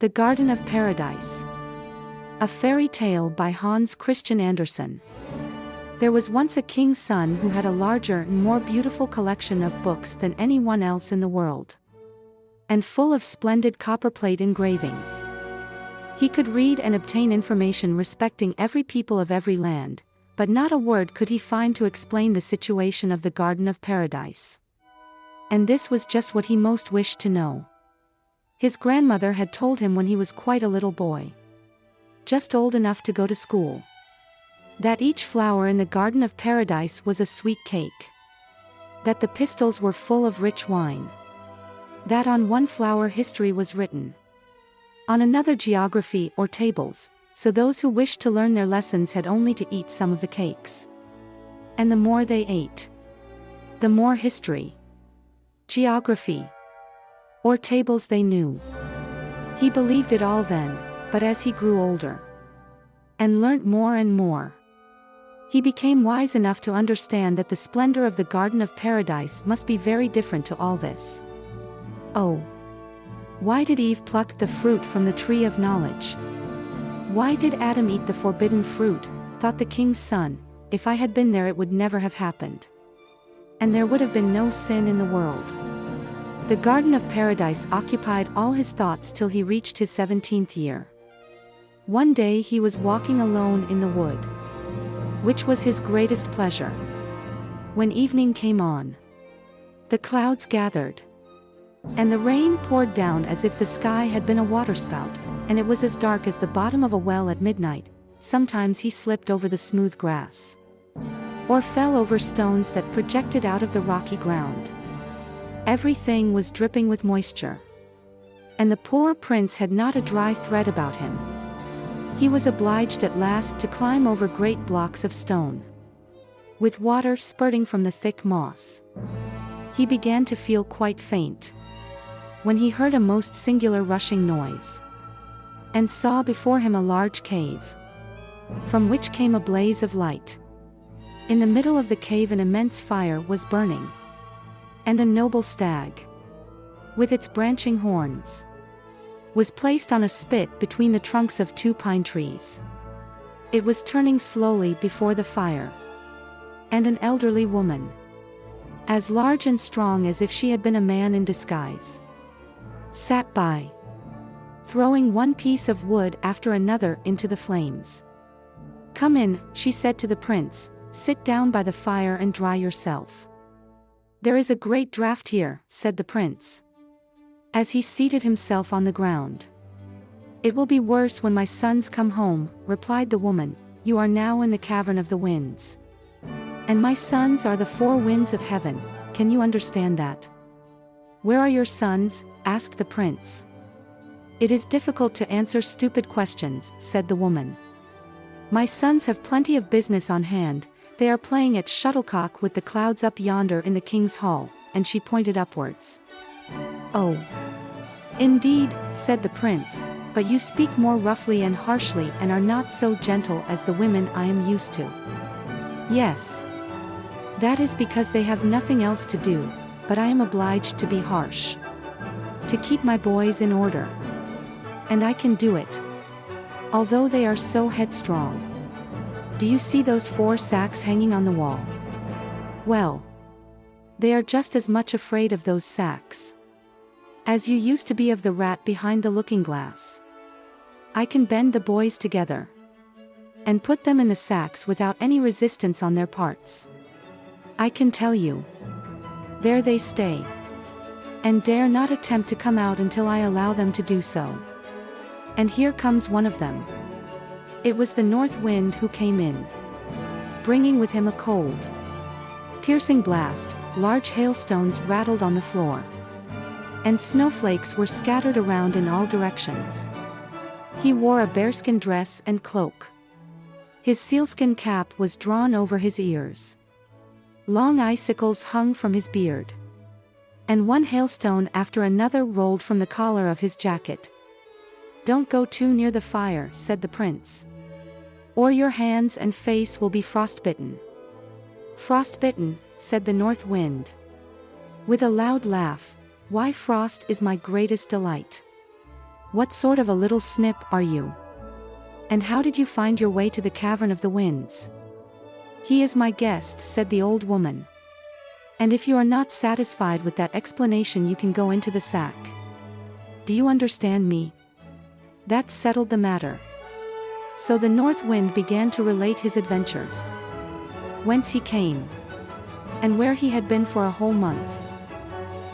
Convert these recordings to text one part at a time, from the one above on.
The Garden of Paradise. A fairy tale by Hans Christian Andersen. There was once a king's son who had a larger and more beautiful collection of books than anyone else in the world, and full of splendid copperplate engravings. He could read and obtain information respecting every people of every land, but not a word could he find to explain the situation of the Garden of Paradise. And this was just what he most wished to know. His grandmother had told him when he was quite a little boy, just old enough to go to school, that each flower in the Garden of Paradise was a sweet cake, that the pistils were full of rich wine, that on one flower history was written, on another geography or tables, so those who wished to learn their lessons had only to eat some of the cakes. And the more they ate, the more history, geography, or tables they knew. He believed it all then, but as he grew older and learnt more and more, he became wise enough to understand that the splendor of the Garden of Paradise must be very different to all this. Oh, why did Eve pluck the fruit from the tree of knowledge? Why did Adam eat the forbidden fruit? Thought the king's son. If I had been there, it would never have happened, and there would have been no sin in the world. The Garden of Paradise occupied all his thoughts till he reached his 17th year. One day he was walking alone in the wood, which was his greatest pleasure, when evening came on. The clouds gathered, and the rain poured down as if the sky had been a waterspout, and it was as dark as the bottom of a well at midnight. Sometimes he slipped over the smooth grass, or fell over stones that projected out of the rocky ground. Everything was dripping with moisture, and the poor prince had not a dry thread about him. He was obliged at last to climb over great blocks of stone, with water spurting from the thick moss. He began to feel quite faint, when he heard a most singular rushing noise, and saw before him a large cave, from which came a blaze of light. In the middle of the cave an immense fire was burning, and a noble stag, with its branching horns, was placed on a spit between the trunks of 2 pine trees. It was turning slowly before the fire, and an elderly woman, as large and strong as if she had been a man in disguise, sat by, throwing one piece of wood after another into the flames. "Come in," she said to the prince, "sit down by the fire and dry yourself." "There is a great draught here," said the prince, as he seated himself on the ground. "It will be worse when my sons come home," replied the woman. "You are now in the cavern of the winds, and my sons are the 4 winds of heaven. Can you understand that?" "Where are your sons?" asked the prince. "It is difficult to answer stupid questions," said the woman. "My sons have plenty of business on hand. They are playing at shuttlecock with the clouds up yonder in the king's hall," and she pointed upwards. "Oh, indeed," said the prince, "but you speak more roughly and harshly and are not so gentle as the women I am used to." "Yes, that is because they have nothing else to do, but I am obliged to be harsh, to keep my boys in order. And I can do it, although they are so headstrong. Do you see those 4 sacks hanging on the wall? Well, they are just as much afraid of those sacks as you used to be of the rat behind the looking-glass. I can bend the boys together and put them in the sacks without any resistance on their parts. I can tell you, there they stay, and dare not attempt to come out until I allow them to do so. And here comes one of them." It was the north wind who came in, bringing with him a cold, piercing blast. Large hailstones rattled on the floor, and snowflakes were scattered around in all directions. He wore a bearskin dress and cloak. His sealskin cap was drawn over his ears. Long icicles hung from his beard, and one hailstone after another rolled from the collar of his jacket. "Don't go too near the fire," said the prince, "or your hands and face will be frostbitten." "Frostbitten," said the north wind, with a loud laugh. "Why, frost is my greatest delight. What sort of a little snip are you? And how did you find your way to the cavern of the winds?" "He is my guest," said the old woman. "And if you are not satisfied with that explanation, you can go into the sack. Do you understand me?" That settled the matter. So the north wind began to relate his adventures. Whence he came, and where he had been for a whole month.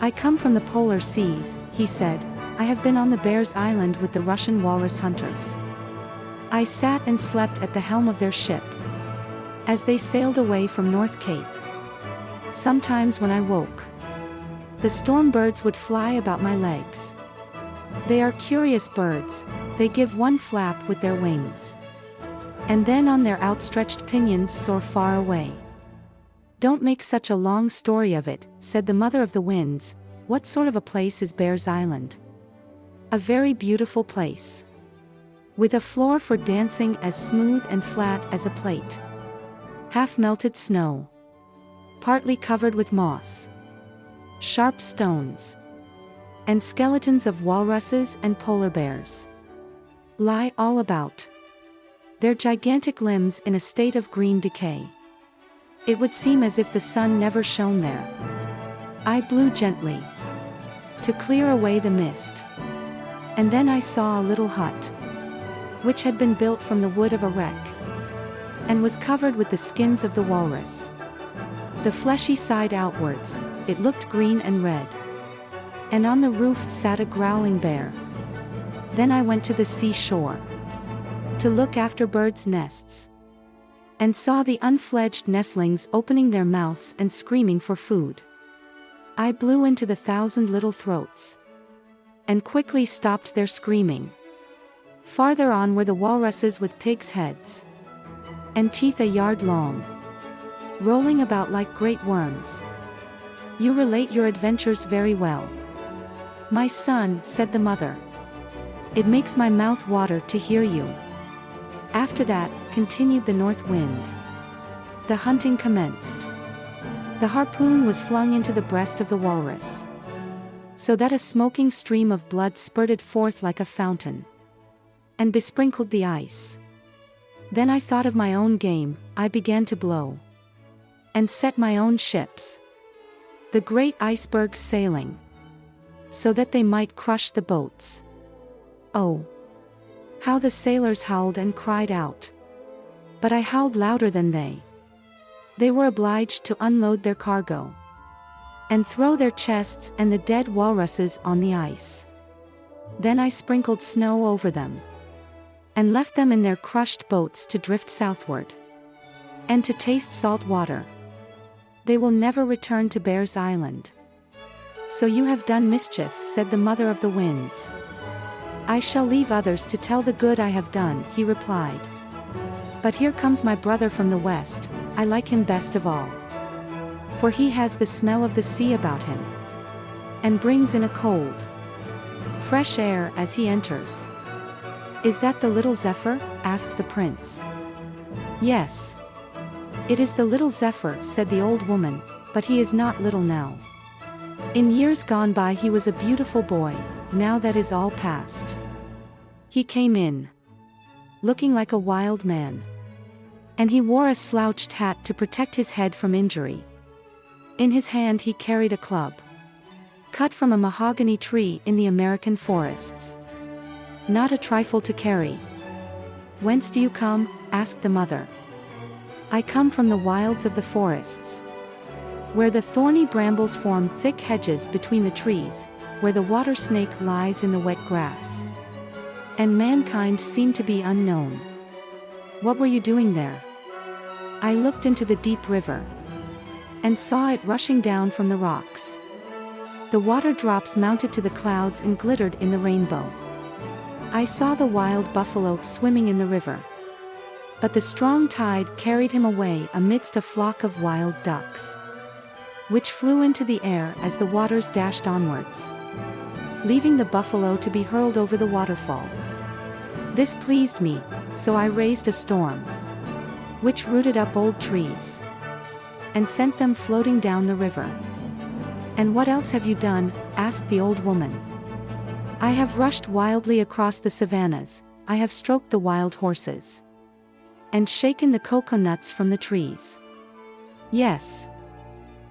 "I come from the polar seas," he said. "I have been on the Bear's Island with the Russian walrus hunters. I sat and slept at the helm of their ship, as they sailed away from North Cape. Sometimes when I woke, the storm birds would fly about my legs. They are curious birds, they give one flap with their wings, and then on their outstretched pinions soar far away." "Don't make such a long story of it," said the mother of the winds. "What sort of a place is Bear's Island?" "A very beautiful place, with a floor for dancing as smooth and flat as a plate. Half-melted snow, partly covered with moss, sharp stones, and skeletons of walruses and polar bears lie all about, their gigantic limbs in a state of green decay. It would seem as if the sun never shone there. I blew gently, to clear away the mist, and then I saw a little hut, which had been built from the wood of a wreck, and was covered with the skins of the walrus. The fleshy side outwards, it looked green and red. And on the roof sat a growling bear. Then I went to the seashore, to look after birds' nests, and saw the unfledged nestlings opening their mouths and screaming for food. I blew into the 1,000 little throats, and quickly stopped their screaming. Farther on were the walruses with pigs' heads, and teeth a yard long, rolling about like great worms." "You relate your adventures very well, my son," said the mother. "It makes my mouth water to hear you." After that, continued the north wind, the hunting commenced. The harpoon was flung into the breast of the walrus, so that a smoking stream of blood spurted forth like a fountain, and besprinkled the ice. Then I thought of my own game. I began to blow, and set my own ships, the great icebergs, sailing, so that they might crush the boats. Oh, how the sailors howled and cried out! But I howled louder than they. They were obliged to unload their cargo, and throw their chests and the dead walruses on the ice. Then I sprinkled snow over them, and left them in their crushed boats to drift southward, and to taste salt water. They will never return to Bear's Island." "So you have done mischief," said the mother of the winds. "I shall leave others to tell the good I have done," he replied. "But here comes my brother from the west. I like him best of all, for he has the smell of the sea about him, and brings in a cold, fresh air as he enters." "Is that the little Zephyr?" asked the prince. "Yes, it is the little Zephyr," said the old woman, "but he is not little now. In years gone by he was a beautiful boy, now that is all past. He came in, looking like a wild man, and he wore a slouched hat to protect his head from injury. In his hand he carried a club, cut from a mahogany tree in the American forests. Not a trifle to carry." "Whence do you come?" asked the mother. "I come from the wilds of the forests, where the thorny brambles form thick hedges between the trees, where the water snake lies in the wet grass, and mankind seem to be unknown." "What were you doing there?" "I looked into the deep river, and saw it rushing down from the rocks. The water drops mounted to the clouds and glittered in the rainbow. I saw the wild buffalo swimming in the river, but the strong tide carried him away amidst a flock of wild ducks, which flew into the air as the waters dashed onwards, leaving the buffalo to be hurled over the waterfall. This pleased me, so I raised a storm, which rooted up old trees, and sent them floating down the river." "And what else have you done?" asked the old woman. I have rushed wildly across the savannas, I have stroked the wild horses, and shaken the coconuts from the trees. Yes,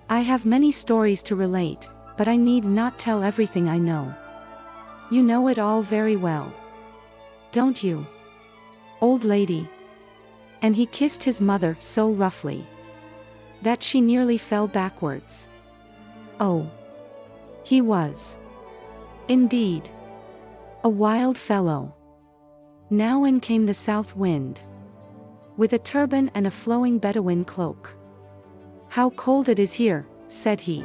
I have many stories to relate, but I need not tell everything I know. You know it all very well, don't you, old lady?" And he kissed his mother so roughly that she nearly fell backwards. Oh, he was indeed a wild fellow. Now in came the south wind, with a turban and a flowing Bedouin cloak. "How cold it is here," said he,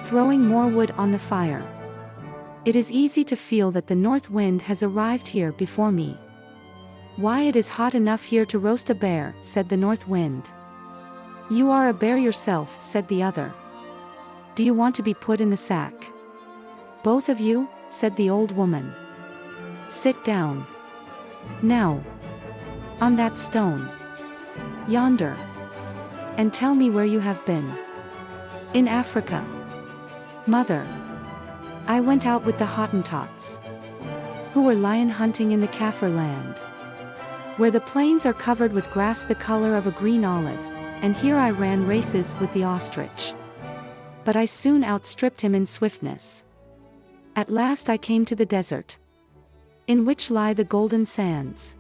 throwing more wood on the fire. "It is easy to feel that the north wind has arrived here before me." "Why, it is hot enough here to roast a bear," said the north wind. "You are a bear yourself," said the other. "Do you want to be put in the sack?" "Both of you?" said the old woman. "Sit down now on that stone yonder, and tell me where you have been." "In Africa, mother. I went out with the Hottentots, who were lion hunting in the Kaffir land, where the plains are covered with grass the color of a green olive, and here I ran races with the ostrich. But I soon outstripped him in swiftness. At last I came to the desert, in which lie the golden sands,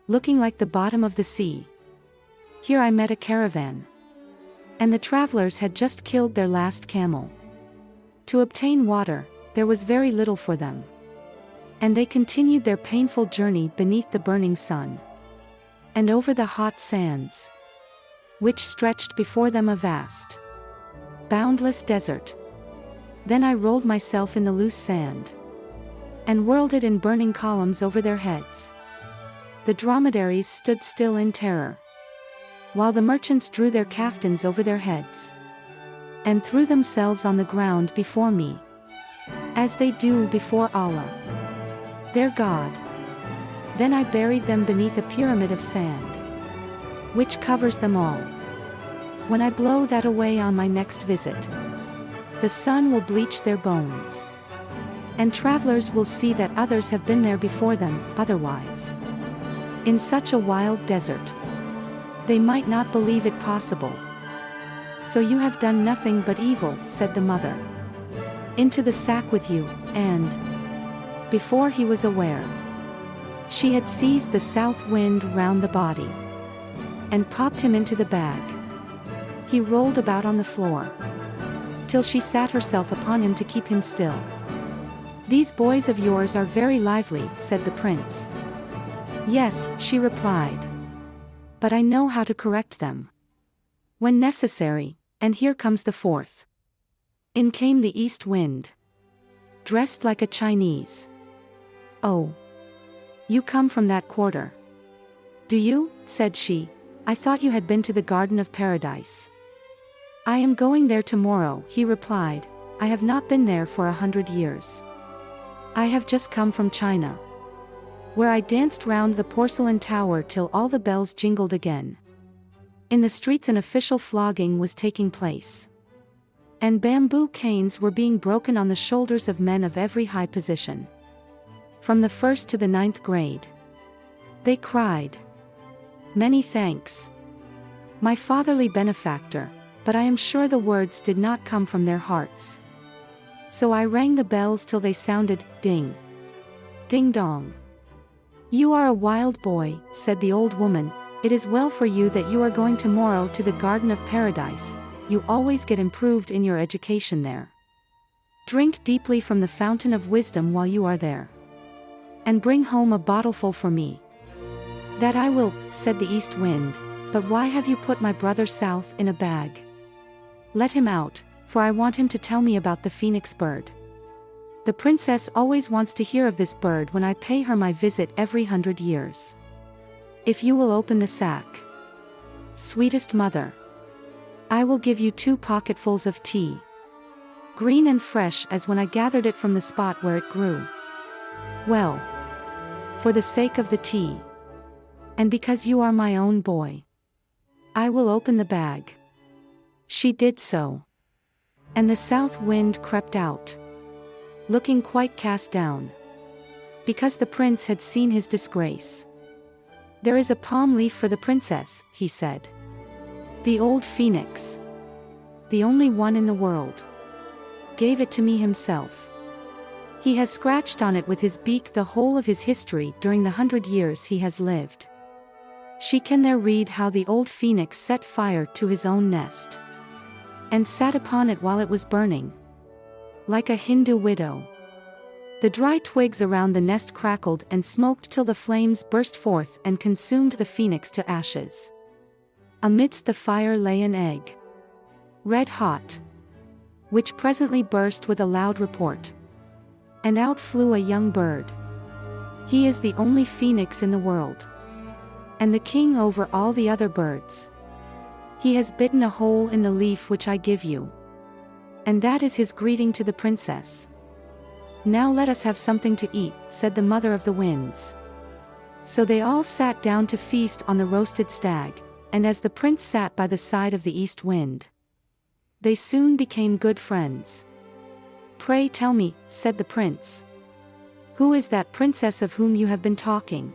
looking like the bottom of the sea. Here I met a caravan, and the travelers had just killed their last camel. To obtain water, there was very little for them, and they continued their painful journey beneath the burning sun, and over the hot sands, which stretched before them a vast, boundless desert. Then I rolled myself in the loose sand, and whirled it in burning columns over their heads. The dromedaries stood still in terror, while the merchants drew their caftans over their heads, and threw themselves on the ground before me, as they do before Allah, their God. Then I buried them beneath a pyramid of sand, which covers them all. When I blow that away on my next visit, the sun will bleach their bones, and travelers will see that others have been there before them, otherwise, in such a wild desert, they might not believe it possible. So you have done nothing but evil," said the mother. "Into the sack with you," and, before he was aware, she had seized the south wind round the body, and popped him into the bag. He rolled about on the floor, till she sat herself upon him to keep him still. "These boys of yours are very lively," said the prince. "Yes," she replied, "but I know how to correct them when necessary, and here comes the fourth." In came the east wind, dressed like a Chinese. "Oh, you come from that quarter, do you?" said she. "I thought you had been to the Garden of Paradise." "I am going there tomorrow," he replied. "I have not been there for 100 years. I have just come from China, where I danced round the porcelain tower till all the bells jingled again. In the streets an official flogging was taking place, and bamboo canes were being broken on the shoulders of men of every high position, from the 1st to the 9th grade. They cried, 'Many thanks, my fatherly benefactor,' but I am sure the words did not come from their hearts. So I rang the bells till they sounded, ding, ding dong." "You are a wild boy," said the old woman. "It is well for you that you are going tomorrow to the Garden of Paradise. You always get improved in your education there. Drink deeply from the fountain of wisdom while you are there, and bring home a bottleful for me." "That I will," said the east wind, "but why have you put my brother south in a bag? Let him out, for I want him to tell me about the phoenix bird. The princess always wants to hear of this bird when I pay her my visit every 100 years. If you will open the sack, sweetest mother, I will give you 2 pocketfuls of tea, green and fresh as when I gathered it from the spot where it grew. Well, for the sake of the tea, and because you are my own boy, I will open the bag." She did so, and the south wind crept out, looking quite cast down, because the prince had seen his disgrace. "There is a palm leaf for the princess," he said. "The old phoenix, the only one in the world, gave it to me himself. He has scratched on it with his beak the whole of his history during the 100 years he has lived." She can there read how the old phoenix set fire to his own nest, and sat upon it while it was burning, like a Hindu widow. The dry twigs around the nest crackled and smoked till the flames burst forth and consumed the phoenix to ashes. Amidst the fire lay an egg, red hot, which presently burst with a loud report, and out flew a young bird. He is the only phoenix in the world, and the king over all the other birds. He has bitten a hole in the leaf which I give you, and that is his greeting to the princess. "Now let us have something to eat," said the mother of the winds. So they all sat down to feast on the roasted stag, and as the prince sat by the side of the east wind, they soon became good friends. "Pray tell me," said the prince, "who is that princess of whom you have been talking?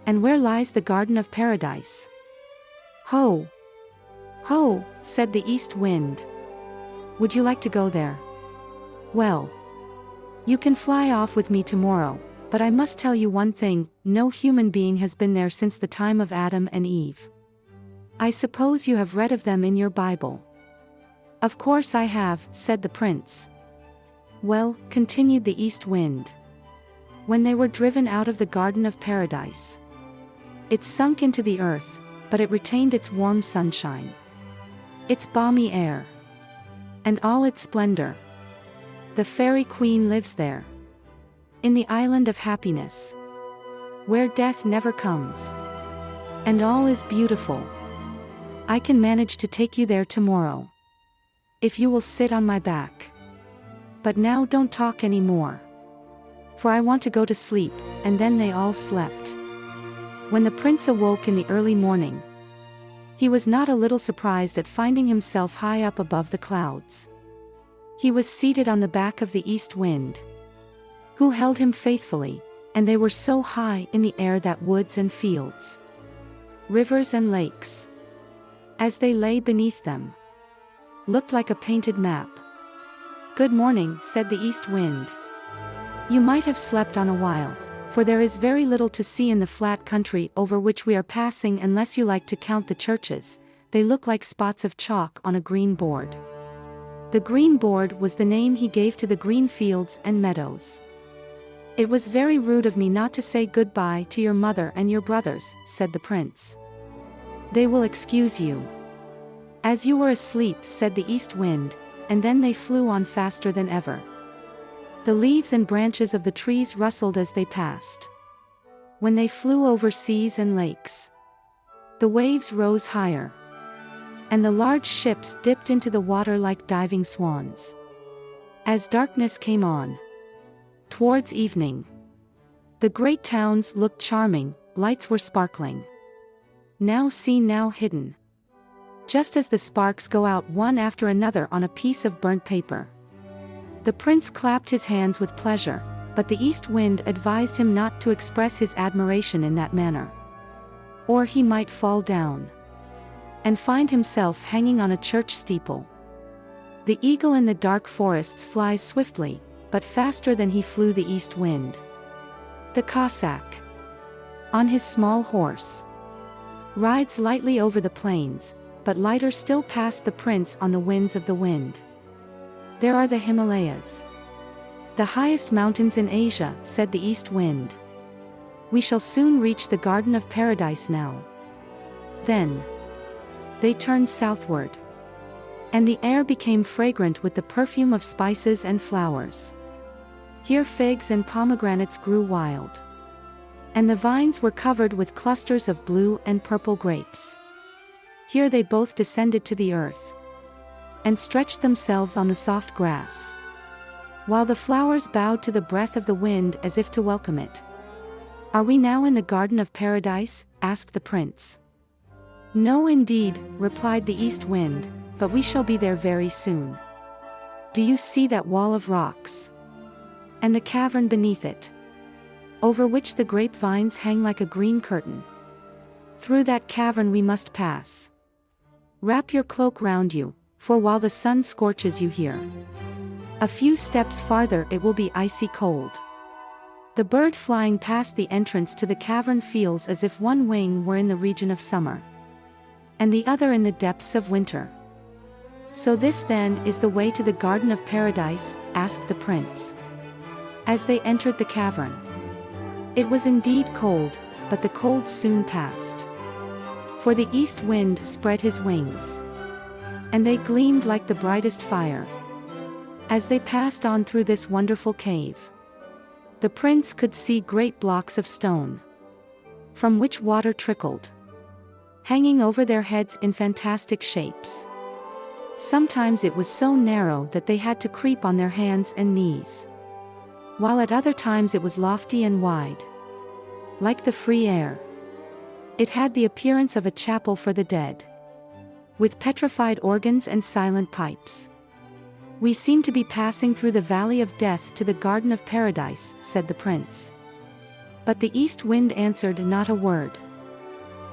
And where lies the garden of paradise?" "Ho! Ho!" said the east wind. "Would you like to go there? Well, you can fly off with me tomorrow, but I must tell you one thing, no human being has been there since the time of Adam and Eve. I suppose you have read of them in your Bible." "Of course I have," said the prince. "Well," continued the east wind, "when they were driven out of the garden of paradise, it sunk into the earth, but it retained its warm sunshine, its balmy air, and all its splendor. The fairy queen lives there, in the island of happiness, where death never comes, and all is beautiful. I can manage to take you there tomorrow, if you will sit on my back. But now don't talk any more, for I want to go to sleep." And then they all slept. When the prince awoke in the early morning, he was not a little surprised at finding himself high up above the clouds. He was seated on the back of the east wind, who held him faithfully, and they were so high in the air that woods and fields, rivers and lakes, as they lay beneath them, looked like a painted map. "Good morning," said the east wind. "You might have slept on a while, for there is very little to see in the flat country over which we are passing unless you like to count the churches. They look like spots of chalk on a green board." The green board was the name he gave to the green fields and meadows. "It was very rude of me not to say goodbye to your mother and your brothers," said the prince. "They will excuse you, as you were asleep," said the east wind, and then they flew on faster than ever. The leaves and branches of the trees rustled as they passed. When they flew over seas and lakes, the waves rose higher, and the large ships dipped into the water like diving swans. As darkness came on, towards evening, the great towns looked charming, lights were sparkling, now seen now hidden, just as the sparks go out one after another on a piece of burnt paper. The prince clapped his hands with pleasure, but the east wind advised him not to express his admiration in that manner, or he might fall down and find himself hanging on a church steeple. The eagle in the dark forests flies swiftly, but faster than he flew the east wind. The Cossack, on his small horse, rides lightly over the plains, but lighter still past the prince on the winds of the wind. "There are the Himalayas, the highest mountains in Asia," said the east wind. "We shall soon reach the garden of paradise now." Then they turned southward, and the air became fragrant with the perfume of spices and flowers. Here figs and pomegranates grew wild, and the vines were covered with clusters of blue and purple grapes. Here they both descended to the earth, and stretched themselves on the soft grass, while the flowers bowed to the breath of the wind as if to welcome it. "Are we now in the garden of paradise?" asked the prince. "No indeed," replied the east wind, "but we shall be there very soon. Do you see that wall of rocks? and the cavern beneath it, over which the grapevines hang like a green curtain. Through that cavern we must pass. Wrap your cloak round you, for while the sun scorches you here, a few steps farther it will be icy cold. The bird flying past the entrance to the cavern feels as if one wing were in the region of summer, and the other in the depths of winter. So this then is the way to the Garden of Paradise? Asked the prince, as they entered the cavern. It was indeed cold, but the cold soon passed, for the east wind spread his wings, and they gleamed like the brightest fire. As they passed on through this wonderful cave, the prince could see great blocks of stone, from which water trickled, hanging over their heads in fantastic shapes. Sometimes it was so narrow that they had to creep on their hands and knees, while at other times it was lofty and wide, like the free air. It had the appearance of a chapel for the dead, with petrified organs and silent pipes. We seem to be passing through the valley of death to the Garden of Paradise, said the prince. But the east wind answered not a word,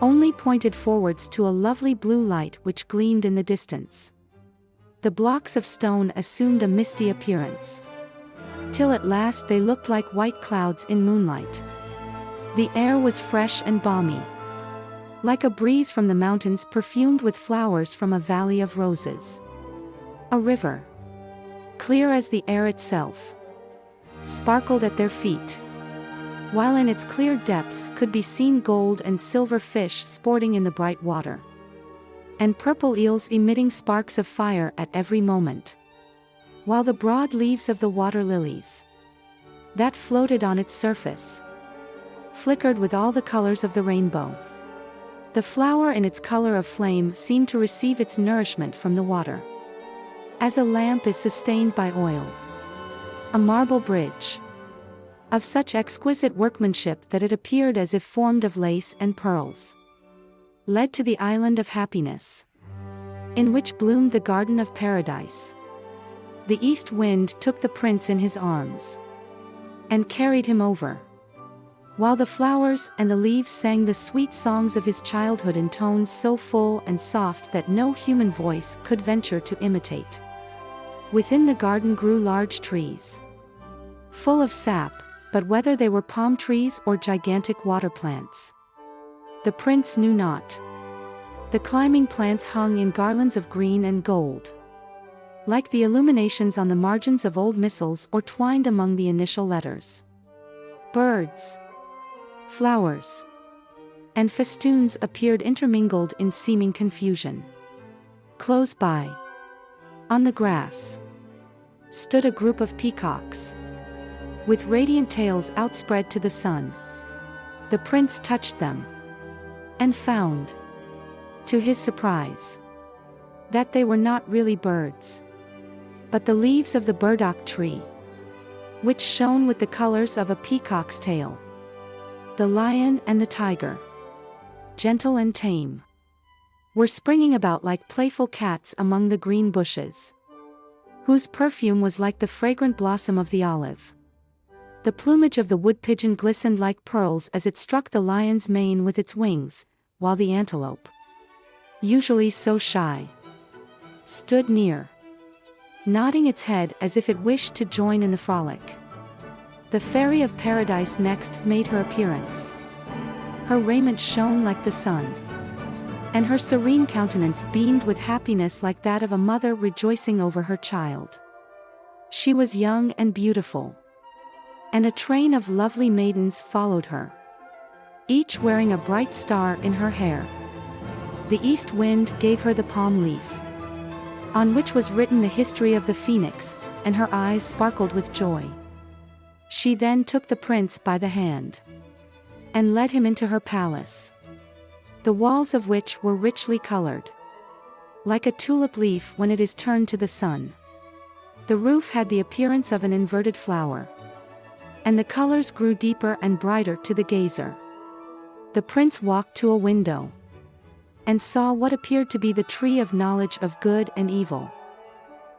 only pointed forwards to a lovely blue light which gleamed in the distance. The blocks of stone assumed a misty appearance, till at last they looked like white clouds in moonlight. The air was fresh and balmy, like a breeze from the mountains perfumed with flowers from a valley of roses. A river, clear as the air itself, sparkled at their feet, while in its clear depths could be seen gold and silver fish sporting in the bright water, and purple eels emitting sparks of fire at every moment, while the broad leaves of the water lilies, that floated on its surface, flickered with all the colors of the rainbow. The flower in its color of flame seemed to receive its nourishment from the water, as a lamp is sustained by oil. A marble bridge, of such exquisite workmanship that it appeared as if formed of lace and pearls, led to the island of happiness, in which bloomed the Garden of Paradise. The east wind took the prince in his arms, and carried him over, while the flowers and the leaves sang the sweet songs of his childhood in tones so full and soft that no human voice could venture to imitate. Within the garden grew large trees, full of sap, but whether they were palm trees or gigantic water plants, the prince knew not. The climbing plants hung in garlands of green and gold, like the illuminations on the margins of old missals or twined among the initial letters. Birds, flowers, and festoons appeared intermingled in seeming confusion. Close by, on the grass, stood a group of peacocks, with radiant tails outspread to the sun. The prince touched them, and found, to his surprise, that they were not really birds, but the leaves of the burdock tree, which shone with the colors of a peacock's tail. The lion and the tiger, gentle and tame, were springing about like playful cats among the green bushes, whose perfume was like the fragrant blossom of the olive. The plumage of the wood pigeon glistened like pearls as it struck the lion's mane with its wings, while the antelope, usually so shy, stood near, nodding its head as if it wished to join in the frolic. The Fairy of Paradise next made her appearance. Her raiment shone like the sun, and her serene countenance beamed with happiness like that of a mother rejoicing over her child. She was young and beautiful, and a train of lovely maidens followed her, each wearing a bright star in her hair. The east wind gave her the palm leaf, on which was written the history of the phoenix, and her eyes sparkled with joy. She then took the prince by the hand, and led him into her palace, the walls of which were richly colored, like a tulip leaf when it is turned to the sun. The roof had the appearance of an inverted flower, and the colors grew deeper and brighter to the gazer. The prince walked to a window, and saw what appeared to be the tree of knowledge of good and evil,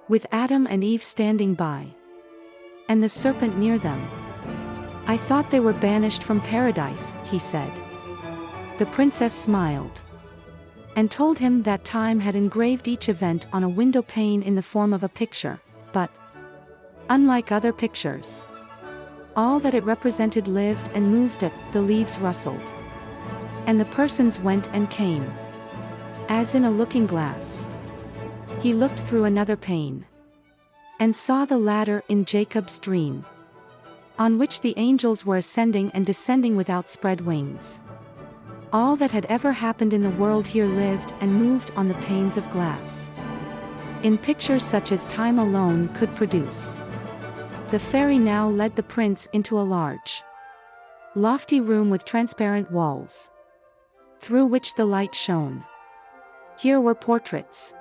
with Adam and Eve standing by, and the serpent near them. I thought they were banished from paradise, he said. The princess smiled and told him that time had engraved each event on a window pane in the form of a picture, but, unlike other pictures, all that it represented lived and moved. The leaves rustled, and the persons went and came, as in a looking glass. He looked through another pane, and saw the ladder in Jacob's dream, on which the angels were ascending and descending with outspread wings. All that had ever happened in the world here lived and moved on the panes of glass, in pictures such as time alone could produce. The fairy now led the prince into a large, lofty room with transparent walls, through which the light shone. Here were portraits,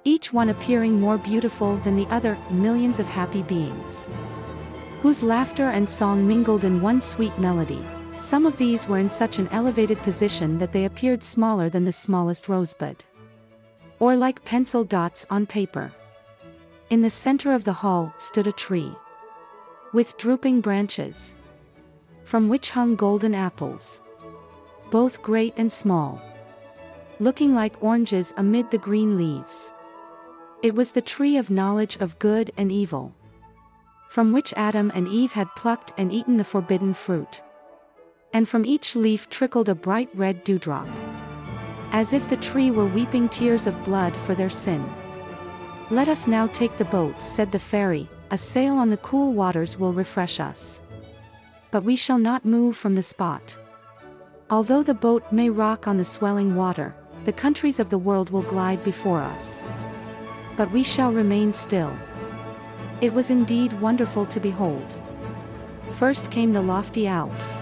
each one appearing more beautiful than the other, millions of happy beings, whose laughter and song mingled in one sweet melody. Some of these were in such an elevated position that they appeared smaller than the smallest rosebud, or like pencil dots on paper. In the center of the hall stood a tree, with drooping branches, from which hung golden apples, both great and small, looking like oranges amid the green leaves. It was the tree of knowledge of good and evil, from which Adam and Eve had plucked and eaten the forbidden fruit. And from each leaf trickled a bright red dewdrop, as if the tree were weeping tears of blood for their sin. "Let us now take the boat," said the fairy. "A sail on the cool waters will refresh us. But we shall not move from the spot. Although the boat may rock on the swelling water, the countries of the world will glide before us. But we shall remain still." It was indeed wonderful to behold. First came the lofty Alps,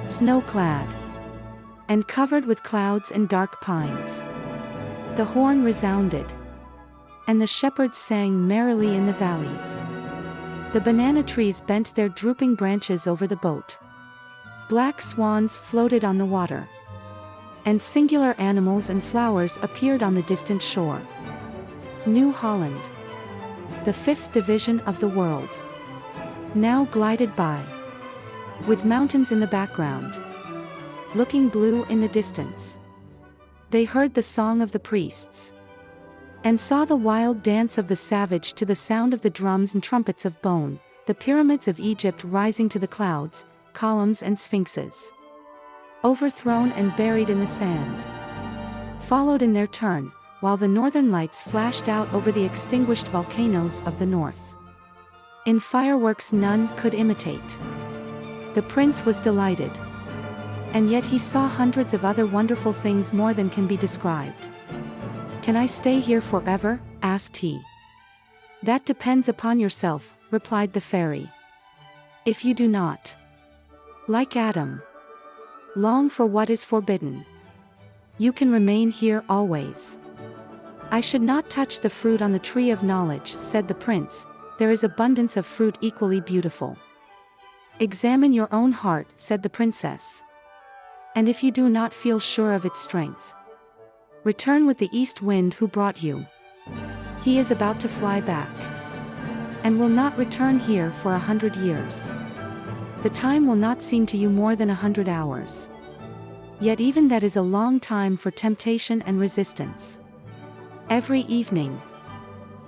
snow-clad, and covered with clouds and dark pines. The horn resounded, and the shepherds sang merrily in the valleys. The banana trees bent their drooping branches over the boat. Black swans floated on the water, and singular animals and flowers appeared on the distant shore. New Holland, the fifth division of the world, now glided by, with mountains in the background, looking blue in the distance. They heard the song of the priests, and saw the wild dance of the savage to the sound of the drums and trumpets of bone, the pyramids of Egypt rising to the clouds, columns and sphinxes, overthrown and buried in the sand, followed in their turn, while the northern lights flashed out over the extinguished volcanoes of the north, in fireworks none could imitate. The prince was delighted, and yet he saw hundreds of other wonderful things more than can be described. "Can I stay here forever?" asked he. "That depends upon yourself," replied the fairy. "If you do not, like Adam, long for what is forbidden, you can remain here always." "I should not touch the fruit on the tree of knowledge," said the prince. "There is abundance of fruit equally beautiful." "Examine your own heart," said the princess. "And if you do not feel sure of its strength, return with the east wind who brought you. He is about to fly back, and will not return here for 100 years. The time will not seem to you more than 100 hours. Yet even that is a long time for temptation and resistance. Every evening,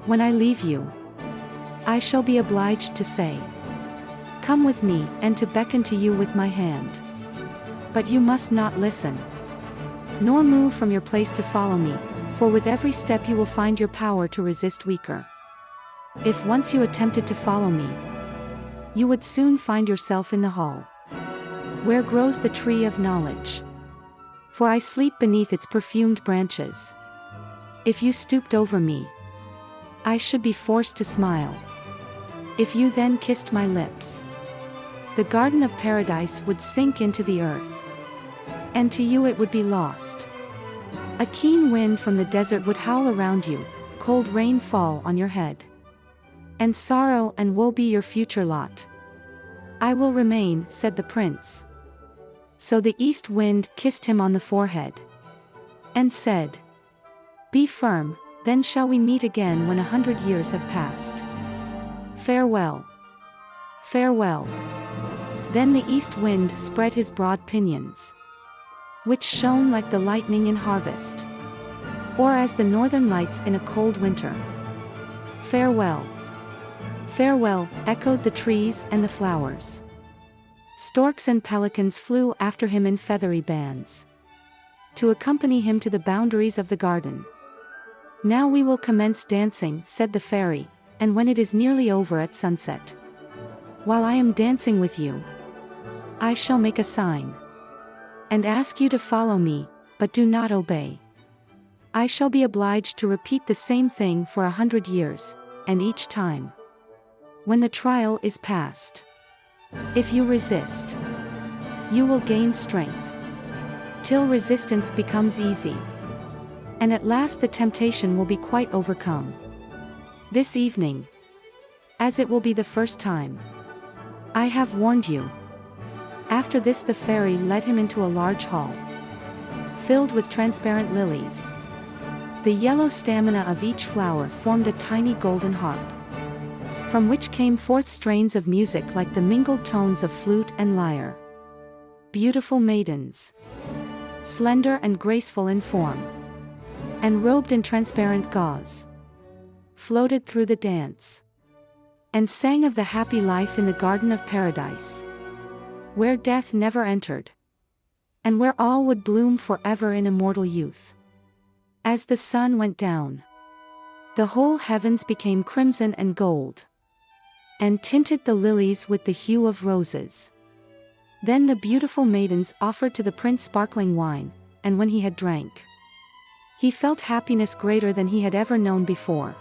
when I leave you, I shall be obliged to say, 'Come with me,' and to beckon to you with my hand. But you must not listen, nor move from your place to follow me, for with every step you will find your power to resist weaker. If once you attempted to follow me, you would soon find yourself in the hall, where grows the tree of knowledge. For I sleep beneath its perfumed branches. If you stooped over me, I should be forced to smile. If you then kissed my lips, the garden of paradise would sink into the earth, and to you it would be lost. A keen wind from the desert would howl around you, cold rain fall on your head, and sorrow and woe be your future lot. I will remain," said the prince. So the east wind kissed him on the forehead, and said, "Be firm, then shall we meet again when 100 years have passed. Farewell." Farewell." Then the east wind spread his broad pinions, which shone like the lightning in harvest, or as the northern lights in a cold winter. "Farewell. Farewell," echoed the trees and the flowers. Storks and pelicans flew after him in feathery bands, to accompany him to the boundaries of the garden. "Now we will commence dancing," said the fairy, "and when it is nearly over at sunset, while I am dancing with you, I shall make a sign, and ask you to follow me, but do not obey. I shall be obliged to repeat the same thing for 100 years, and each time, when the trial is past, if you resist, you will gain strength, till resistance becomes easy, and at last the temptation will be quite overcome. This evening, as it will be the first time, I have warned you." After this the fairy led him into a large hall, filled with transparent lilies. The yellow stamina of each flower formed a tiny golden harp, from which came forth strains of music like the mingled tones of flute and lyre. Beautiful maidens, slender and graceful in form, and robed in transparent gauze, floated through the dance, and sang of the happy life in the garden of paradise, where death never entered, and where all would bloom forever in immortal youth. As the sun went down, the whole heavens became crimson and gold, and tinted the lilies with the hue of roses. Then the beautiful maidens offered to the prince sparkling wine, and when he had drank, he felt happiness greater than he had ever known before.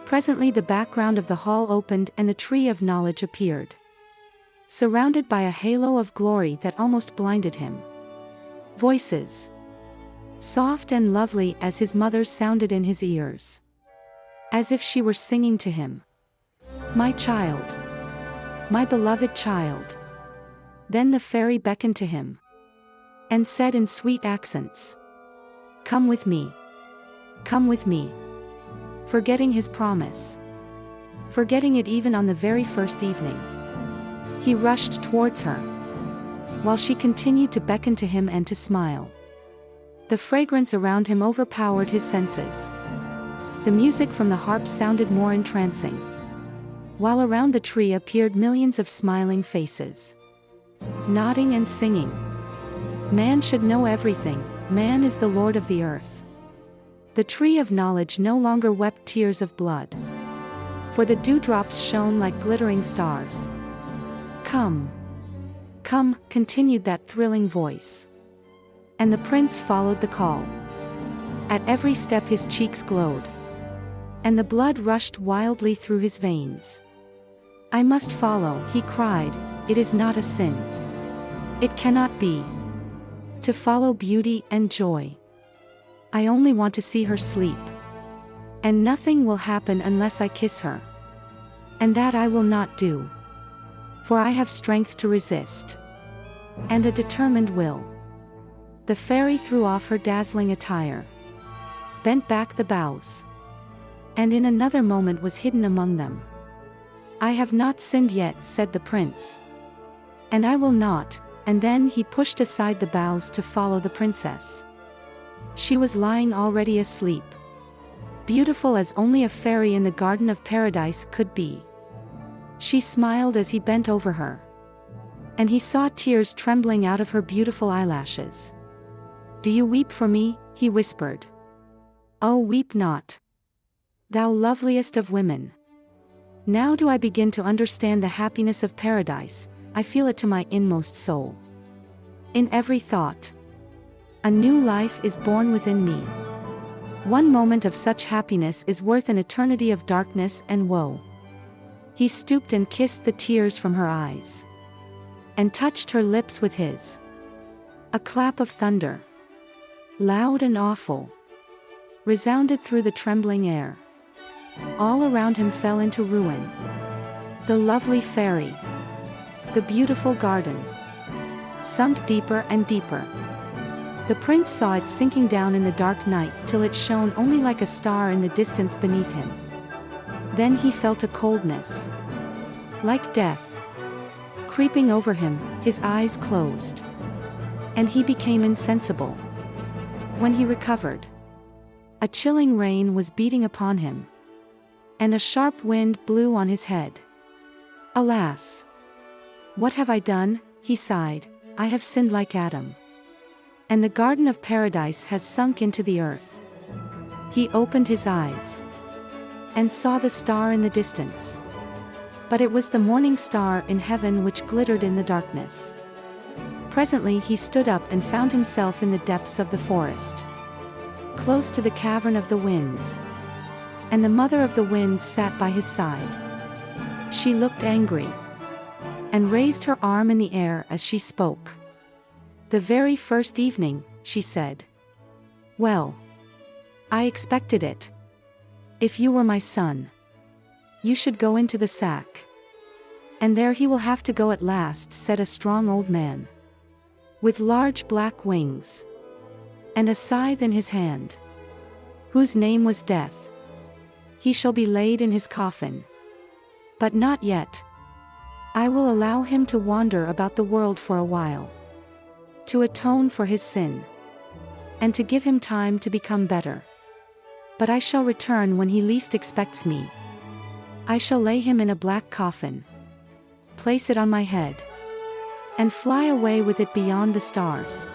Presently the background of the hall opened and the tree of knowledge appeared, surrounded by a halo of glory that almost blinded him. Voices, soft and lovely as his mother's, sounded in his ears, as if she were singing to him, "My child, my beloved child." Then the fairy beckoned to him, and said in sweet accents, "Come with me, come with me." Forgetting his promise, forgetting it even on the very first evening, he rushed towards her, while she continued to beckon to him and to smile. The fragrance around him overpowered his senses. The music from the harp sounded more entrancing, while around the tree appeared millions of smiling faces, nodding and singing. Man should know everything, man is the lord of the earth. The tree of knowledge no longer wept tears of blood, for the dewdrops shone like glittering stars. "Come, come," continued that thrilling voice. And the prince followed the call. At every step his cheeks glowed, and the blood rushed wildly through his veins. "I must follow," he cried, "it is not a sin. It cannot be. To follow beauty and joy. I only want to see her sleep. And nothing will happen unless I kiss her. And that I will not do. For I have strength to resist, and a determined will." The fairy threw off her dazzling attire, bent back the boughs, and in another moment was hidden among them. "I have not sinned yet," said the prince. "And I will not," and then he pushed aside the boughs to follow the princess. She was lying already asleep, beautiful as only a fairy in the garden of paradise could be. She smiled as he bent over her, and he saw tears trembling out of her beautiful eyelashes. "Do you weep for me?" he whispered. "Oh, weep not, thou loveliest of women. Now do I begin to understand the happiness of paradise, I feel it to my inmost soul. In every thought, a new life is born within me. One moment of such happiness is worth an eternity of darkness and woe." He stooped and kissed the tears from her eyes, and touched her lips with his. A clap of thunder, loud and awful, resounded through the trembling air. All around him fell into ruin. The lovely fairy, the beautiful garden, sunk deeper and deeper. The prince saw it sinking down in the dark night till it shone only like a star in the distance beneath him. Then he felt a coldness, like death, creeping over him, his eyes closed. And he became insensible. When he recovered, a chilling rain was beating upon him, and a sharp wind blew on his head. Alas! What have I done? He sighed. I have sinned like Adam. And the garden of paradise has sunk into the earth. He opened his eyes and saw the star in the distance. But it was the morning star in heaven which glittered in the darkness. Presently he stood up and found himself in the depths of the forest, close to the cavern of the winds. And the mother of the winds sat by his side. She looked angry and raised her arm in the air as she spoke. The very first evening, she said. Well, I expected it. If you were my son, you should go into the sack. And there he will have to go at last, said a strong old man, with large black wings, and a scythe in his hand, whose name was Death. He shall be laid in his coffin. But not yet. I will allow him to wander about the world for a while, to atone for his sin, and to give him time to become better. But I shall return when he least expects me. I shall lay him in a black coffin, place it on my head, and fly away with it beyond the stars.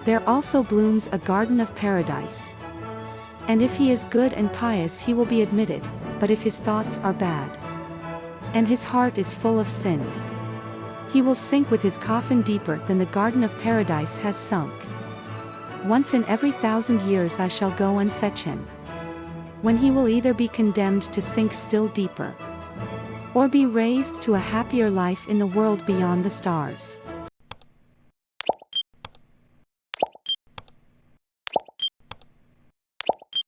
There also blooms a garden of paradise. And if he is good and pious he will be admitted, but if his thoughts are bad, and his heart is full of sin, he will sink with his coffin deeper than the garden of paradise has sunk. Once in every 1,000 years I shall go and fetch him, when he will either be condemned to sink still deeper, or be raised to a happier life in the world beyond the stars.